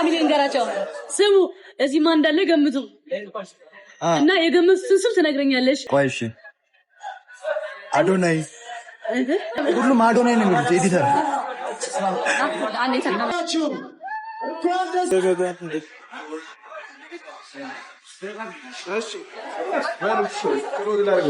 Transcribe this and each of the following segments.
ፋሚሊ እንገራቸው ስሙ እዚህ ማን እንዳለ ገምቱ እና የገመቱትን ስም ትነግረኛለሽ ቆይ እሺ አዶናይ ሁሉም አዶናይ ነው የሚሉት ኤዲተር አንዴ ተናግራችሁ እሺ ማለት ጥሩ ላርጉ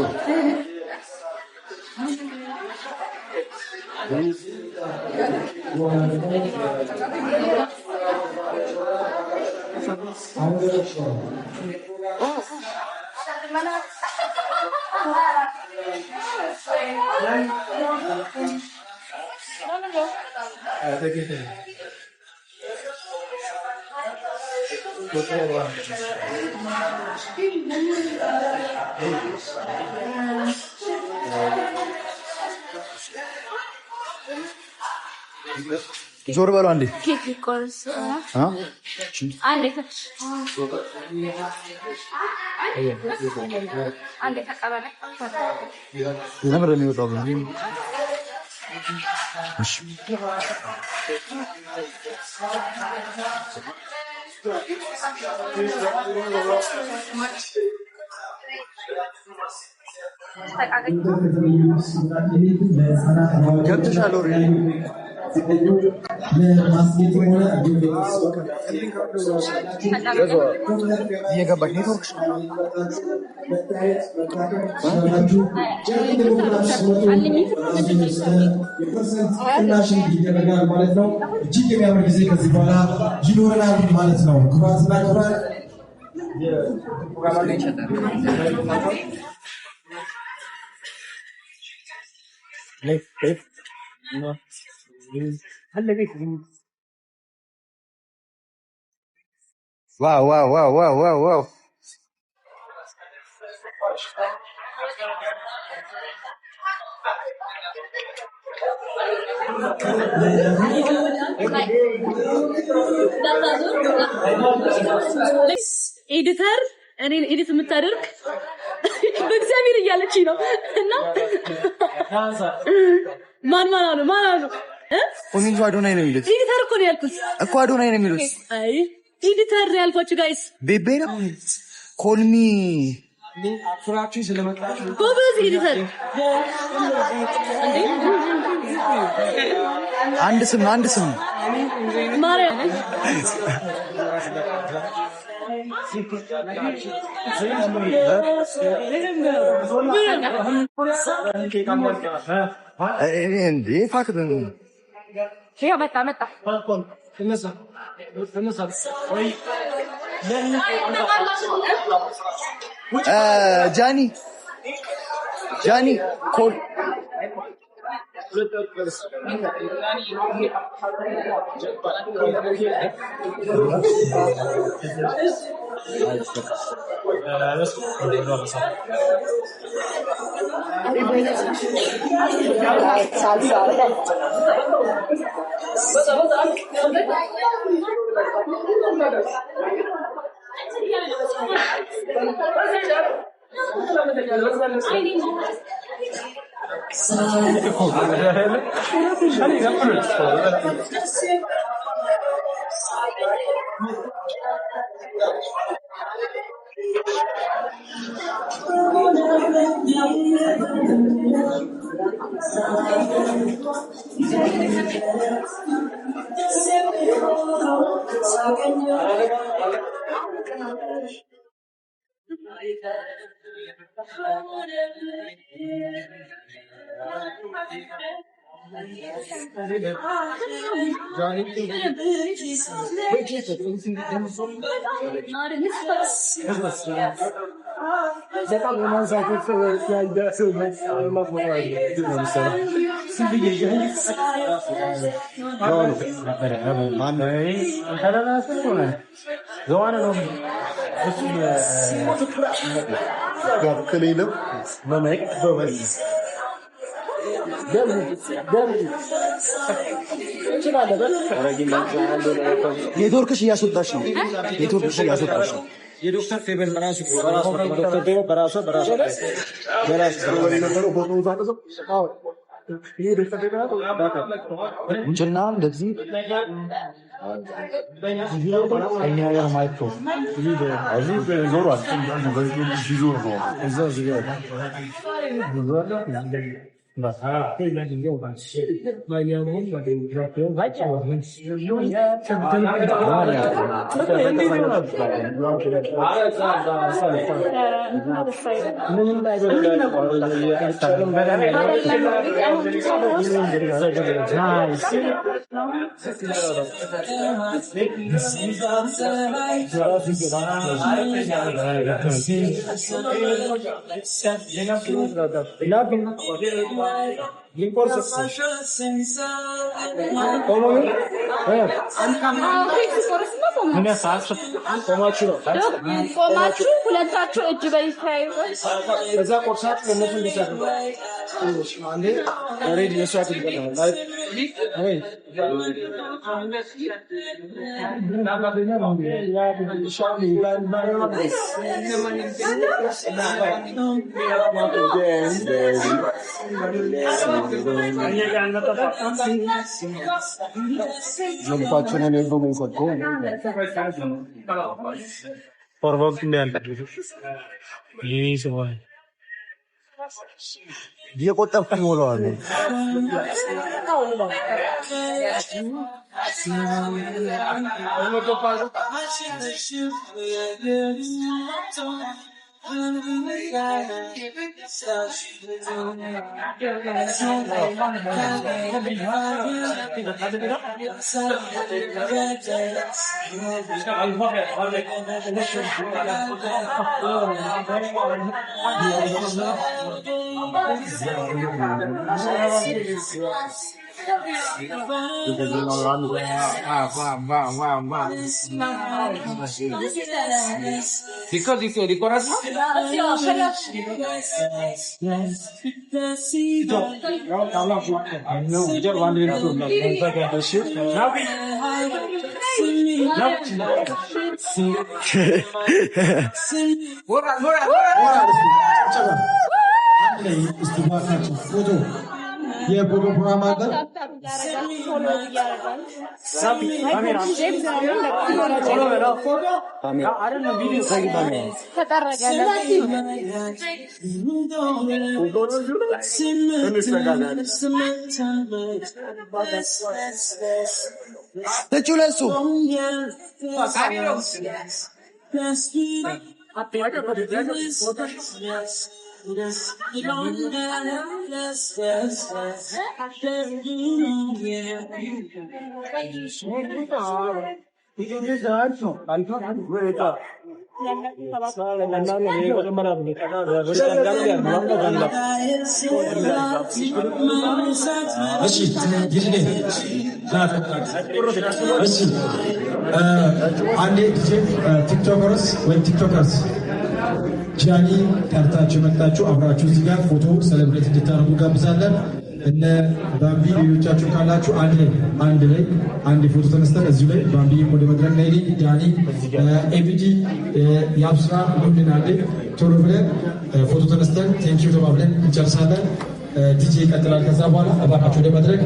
ዞር በለው አንዴ ኬክ ቆርስ አንዴ አንዴ ተቀበለ ለምን ነው የሚወጣው እሺ ገብተሻል ኦሬዲ እየገባሽ ኔትወርክ ይደረጋል ማለት ነው። እጅግ የሚያምር ጊዜ ከዚህ በኋላ ይኖረናል ማለት ነው። ክቡራትና ክቡራን ዋው ዋው ዋው ዋው ዋው ዋው ኤዲተር እኔን ኤዲት የምታደርግ በእግዚአብሔር እያለች ነው እና ማን አሉ ኮሚንግ አዶናይ ነው የሚሉት ኤዲተር እኮ ነው ያልኩት እኮ አዶናይ ነው የሚሉት አይ ኤዲተር ያልኳችሁ ጋይስ ቤቤ ነው ኮልሚ አፍራችሁ ስለመጣችሁ ጎበዝ ኤዲተር አንድ ስም ማርያም እንዴ ፋክት መጣ ጃኒ ኮል ኔትወርክሽ እያስወጣሽ ነው። የዶክተር ፌበል በራሱ ዶክተር ፌበል በራሱ ሙጭና እንደዚህ Anyaya Michael. Aziz Bey zor aslında. Böyle zor. Ezra zor. Bak ha, ben de yok ben. Bayramın var diye yapıyor. Kaçıyor. ¿Cómo? Yine saat komaçu. Komaçu kullantaçu öcübeyi sayıyor. Eza korsat komaçu bisa. Ande dari dia suatu kita. Hai. Namanya mau ya Shami dan non faccio nel come qualcuno por volta ini semua dia kota pengolahan Dico di corazón. ये photo programme आता ቲክቶከርስ ጃኒ ጠርታችሁ መጣችሁ አብራችሁ እዚህ ጋር ፎቶ ሴሌብሬት እንድታረጉ ጋብዛለን። እነ ባምቢ ሌሎቻችሁ ካላችሁ አንድ ላይ ፎቶ ተነስተን እዚሁ ላይ ባምቢ ወደ መድረክ ላይ ጃኒ ኤቢዲ ያብስራ ሁሉን አንዴ ቶሎ ብለን ፎቶ ተነስተን ቴንኪው ተባብለን እንጨርሳለን። ዲጄ ይቀጥላል። ከዛ በኋላ እባካችሁ ወደ መድረክ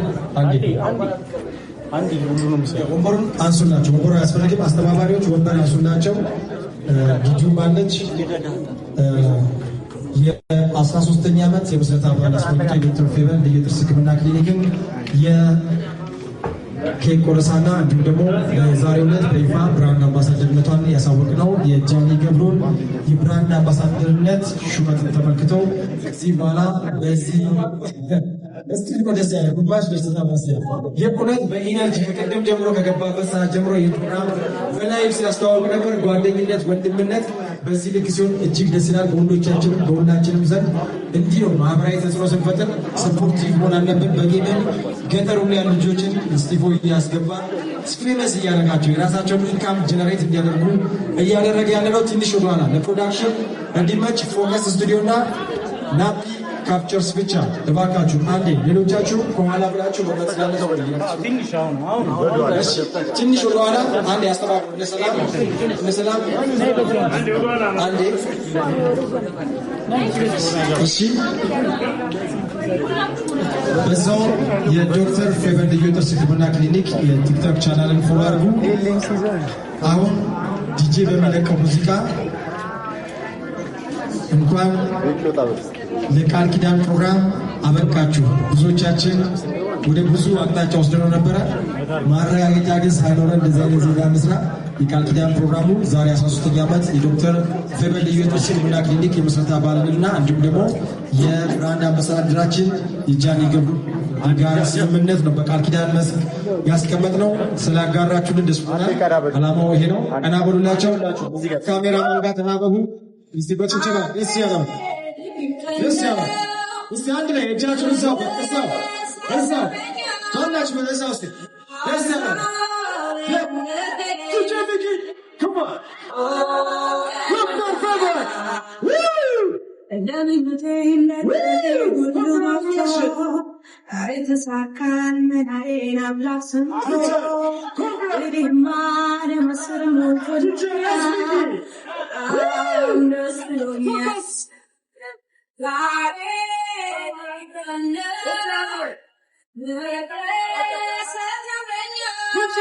አንዴ ሁሉንም ወንበሩን አንሱላቸው። ወንበሩ አያስፈልግም። አስተባባሪዎች ወንበር አንሱላቸው። ዲጂው ባለች የ13ኛ ዓመት የምስረታ በዓል አስመልክቶ የዶክተር ፌቨን የጥርስ ሕክምና ክሊኒክን የኬክ ቆረሳና እንዲሁም ደግሞ በዛሬው ዕለት በይፋ ብራንድ አምባሳደርነቷን ያሳወቅነው የጃኒ ገብሩን የብራንድ አምባሳደርነት ሹመትን ተመልክተው ከዚህ በኋላ በዚህ ወደዛ ጉባሽ በስተታ ማስያ የቁነት በኢነርጂ ከቀደም ጀምሮ ከገባበት ሰዓት ጀምሮ የፕሮግራም በላይቭ ሲያስተዋውቅ ነበር። ጓደኝነት፣ ወንድምነት በዚህ ልክ ሲሆን እጅግ ደስ ይላል። በወንዶቻችንም በሁላችንም ዘንድ እንዲህ ነው ማህበራዊ ተጽዕኖ ስንፈጥር ሰፖርቲቭ መሆን አለብን። በጌምም ገጠሩ ያሉ ልጆችን ስቲፎ እያስገባ ፌመስ እያደረጋቸው የራሳቸውን ኢንካም ጀነሬት እንዲያደርጉ እያደረገ ያለነው ትንሽ ወደኋላ ለፕሮዳክሽን እንዲመች ፎከስ ስቱዲዮና ናፒ ካፕቸርስ ብቻ እባካችሁ አንዴ ሌሎቻችሁ ከኋላ ብላችሁ በመስላለው ትንሽ ወደ ኋላ አንዴ አስተባብሩ ለሰላም አንዴ እሺ በዛው የዶክተር ፌቨር ልዩ ጥርስ ህክምና ክሊኒክ የቲክቶክ ቻናልን ፎሎ አድርጉ። አሁን ዲጄ በሚለቀው ሙዚቃ እንኳን ለቃል ኪዳን ፕሮግራም አበቃችሁ። ብዙዎቻችን ወደ ብዙ አቅጣጫ ወስደነው ነበረ። ማረጋገጫ ግን ሳይኖረን እንደዚህ አይነት ዜና መስራ የቃል ኪዳን ፕሮግራሙ ዛሬ 13ኛ ዓመት የዶክተር ፌቨር ልዩ ጥርስ ህክምና ክሊኒክ የምስረታ በዓልና እንዲሁም ደግሞ የብራንድ አምባሳደራችን የጃኒ ገብሩ ጋር ስምምነት ነው በቃል ኪዳን መስክ ያስቀመጥነው። ስላጋራችሁልን ደስ ብሎናል። ዓላማው ይሄ ነው። ቀና በሉላቸው። ካሜራማን ጋር ተናበቡ። እስቲ በጭብጨባ ደስ ያለው እስቲ አንድ ላይ እጃችሁን እዛው ታናችሁ በዛው እስቲ ደስ ያለው Come on. Look no further. Woo!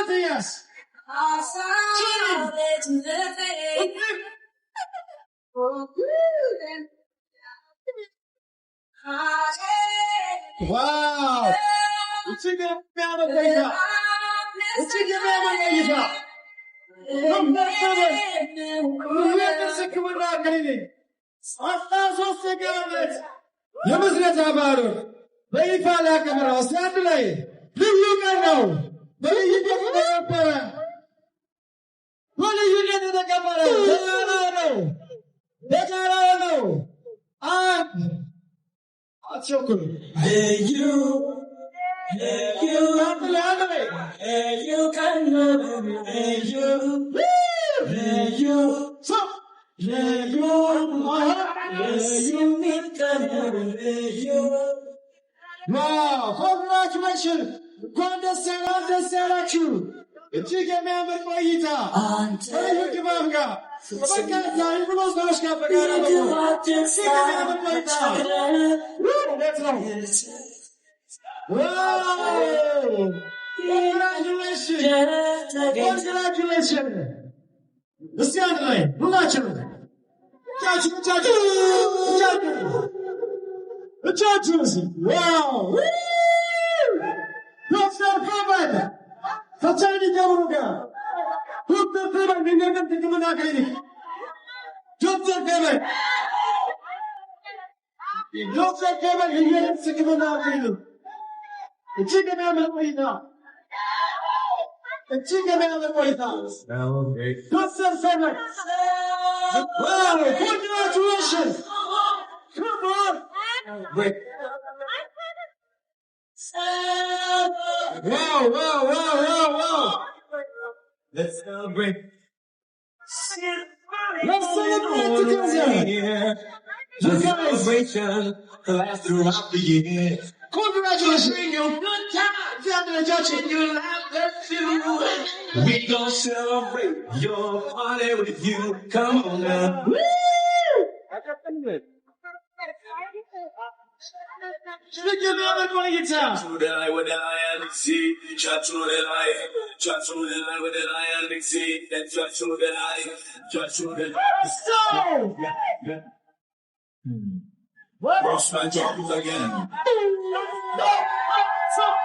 Yes. Wow! It's a good amount of data. It's a good amount of data. Come back from it. Let us come back in it. After seconds. You must let about it. Very far like a mouse. Saturday. Do you know? Do you get the what are you getting the camera? They don't know. What's your good? Hey, you can love me. Hey, you can love me. Hey, you. So, hey, you, my heart. Hey, you can love me. Hey, you. Wow, congratulations. God has said at you. እጅግ የሚያምር ቆይታ በግባም ጋር በርካታ የብሎስ ሰዎች ጋር በጋራ የሚያምር ቆይታ እንዴት ነው? ኮንግራቹሌሽን! እስቲ አንድ ላይ ሁላችንም እጃችሁ ዋው! ዶክተር ፌቨር Fatani Gamuga, Dr. Fever, we never take him an clinic. Dr. Fever, he never take him an clinic. The chicken man way now. The chicken man way now. Dr. Fever, wow, congratulations. Come on. Wait. Wow. Let's celebrate. Let's celebrate together. The celebration lasts throughout the year. Congratulations. Bring your good times and your laughter too. We gon' celebrate your party with you. Come on now. Woo! Should I give me another one guitar? To the light with the lion, see. Chat to the light with the lion, see. Then chat to the light, Stop! Cross my job again. Stop!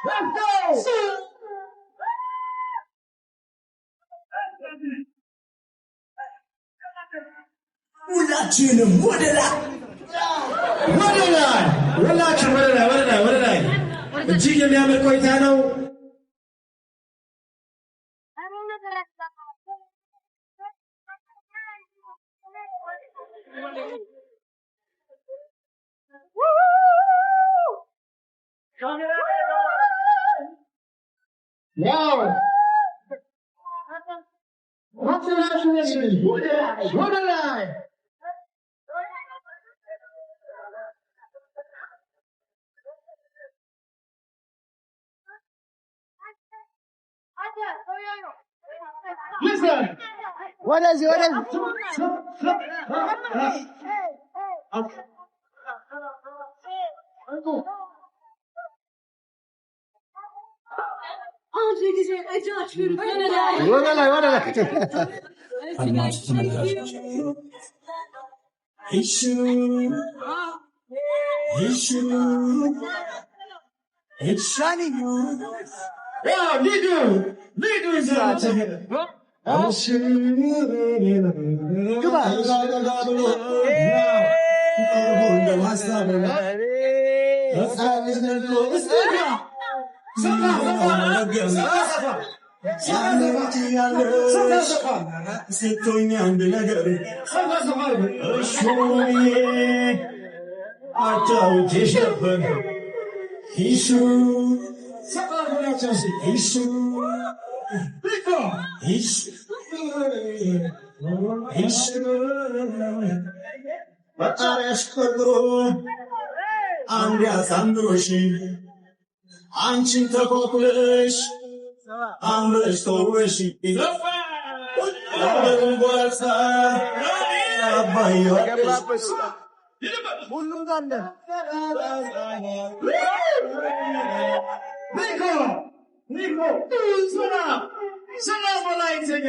Let's go! ሁላችንም ወደ ላይ እጅግ የሚያምር ቆይታ ነው። ዋው! ወደ ላይ Listen. What is it? It's shining. Yeah, Nidu is that. አንቺን ተቆጥለሽ አምረሽ ተውበሽ ወርሳ አባዮ ሁሉም ጋር አለ። ኒኮ ሰላም ወላይተኛ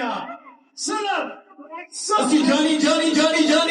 ሰላም ጆኒ